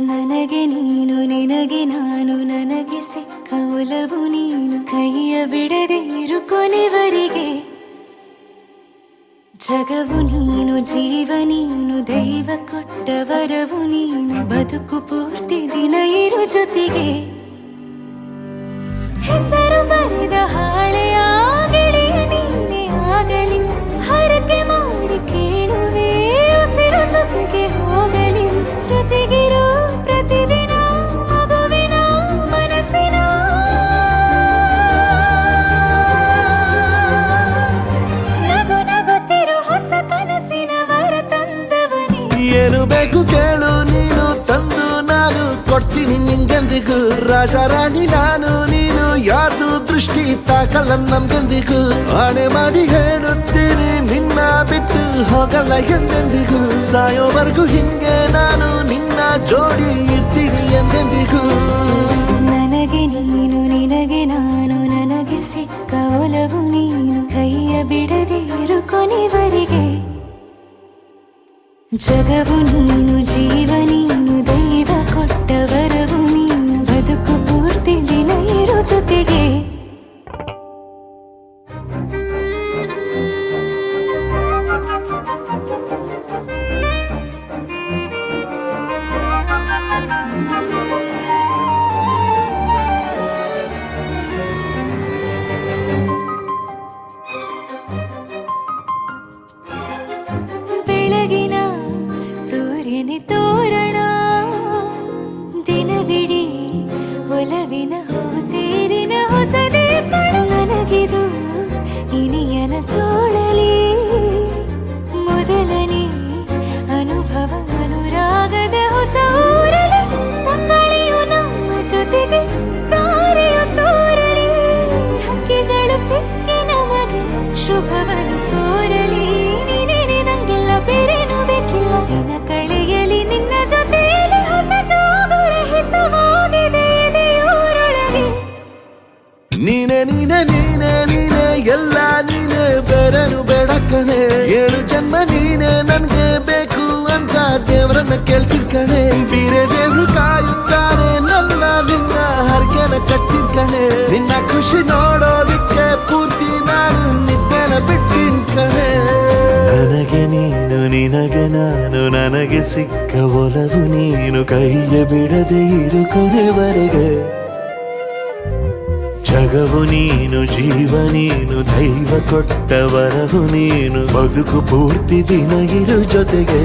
ನನಗೆ ನೀನು ನಿನಗೆ ನಾನು ನನಗೆ ಸಿಕ್ಕ ಒಲವು ನೀನು ಕೈಯ ಬಿಡದೆ ಇರು ಕೊನೆವರೆಗೆ ಜಗವು ನೀನು ಜೀವ ನೀನು ದೈವ ಕೊಟ್ಟ ವರವು ನೀನು ಬದುಕು ಪೂರ್ತಿ ದಿನ ಇರು ಜೊತೆಗೆ ಹೆಸರು ಬರೆದ ಹಾಳೆಯ ಗೆಳೆಯ ನೀನೇ ಆಗಲಿ ಹರಕೆ ಮಾಡಿ ಕೇಳುವೆ ಉಸಿರು ಜೊತೆಗೆ ಹೋಗಲಿ ಜೊತೆಗಿರೋ ಪ್ರತಿದಿನ ಮಗುವಿನ ಮನಸ್ಸಿನ ನಗು ನಗುತ್ತಿರೋ ಹೊಸ ಕನಸಿನ ವರ ತಂದವನೇ ಏನು ಬೇಕು ಕೇಳು ನೀನು ತಂದು ನಾನು ಕೊಡ್ತೀನಿ ನಿಂಗೆಂದಿಗೂ ರಾಜ ರಾಣಿ ನಾನು ನೀನು ಯಾರ್ದು ದೃಷ್ಟಿ ತಾಕಲ್ಲ ನಮ್ಗೆಂದಿಗೂ ಆಣೆ ಮಾಡಿ ಹೇಳುತ್ತೀನಿ ನಿನ್ನ ಬಿಟ್ಟು ಹೋಗಲ್ಲ ಎಂದೆಂದಿಗೂ ಸಾಯೋವರೆಗೂ ಹಿಂಗೆ ನಾನು ನಿನ್ನ ಜೋಡಿ ಇರ್ತೀನಿ ಎಂದೆಂದಿಗೂ ನನಗೆ ನೀನು ನಿನಗೆ ನಾನು ನನಗೆ ಸಿಕ್ಕ ಒಲವು ನೀನು ಕೈಯ ಬಿಡದೆ ಇರು ಕೊನೆವರೆಗೆ ಜಗವು ನೀನು ಜೀವ ನೀನು ದೈವ ಕೊಟ್ಟ ವರವು ನೀನು ಬದುಕು ಪೂರ್ತಿ ದಿನ ಇರು ಜೊತೆಗೆ ಬೆಳಗಿನ ಸೂರ್ಯನೇ ತೋರಣ ದಿನವಿಡೀ ಒಲವಿನ ಹೋತೇರಿನ ಹೊಸದೇ ಪಡ ನನಗಿದು ಇನಿಯನ ತೋಳಲಿ ಮೊದಲನೇ ಅನುಭವ ಅನುರಾಗದ ಹೊಸ ಊರಲಿ ತಂಗಳಿಯು ನಮ್ಮ ಜೊತೆಗೆ ತಾರೆಯು ತೋರಲಿ ಹಕ್ಕಿಗಳು ಸಿಕ್ಕಿ ನಮಗೆ ಶುಭವನ್ನು ಕೋರಲಿ ನೀನೇ ನಂಗೆಲ್ಲ ಬೇರೇನು ಬೇಕಿಲ್ಲ ದಿನ ಕಳೆಯಲಿ ನಿನ್ನ ಜೊತೆಯಲ್ಲಿ ಹೊಸ ಜೋಗುಳ ಹಿತವಾಗಿದೆ ಎದೆಯೂರೊಳಗೆ ನೀನೆ ನೀನೆ ನೀನೆ ನೀನೆ ಎಲ್ಲ ನೀನೆ ಬೇರೆನು ಬೇಡ ಕಣೆ ಏಳು ಜನ್ಮ ನೀನೆ ನನ್ಗೆ ಬೇಕು ಅಂತ ದೇವರನ್ನ ಕೇಳ್ತೀನಿ ಕಣೆ ಬೀರೆ ದೇವ್ರು ಕಾಯುತ್ತಾರೆ ನನ್ನ ನಿನ್ನ ಹರಕೆನ ಕಟ್ತೀನಿ ಕಣೆ ನಿನ್ನ ಖುಷಿ ನೋಡೋದಿಕ್ಕೆ ಪೂರ್ತಿ ನಾನು ನಿದ್ದೆನ ಬಿಡ್ತೀನಿ ಕಣೆ ನನಗೆ ನೀನು ನಿನಗೆ ನಾನು ನನಗೆ ಸಿಕ್ಕ ಒಲವು ನೀನು ಕೈಯ ಬಿಡದೆ ಇರು ಕೊನೆವರೆಗೆ ಜಗವು ನೀನು ಜೀವ ನೀನು ದೈವ ಕೊಟ್ಟ ವರವು ನೀನು ಬದುಕು ಪೂರ್ತಿ ದಿನ ಇರು ಜೊತೆಗೆ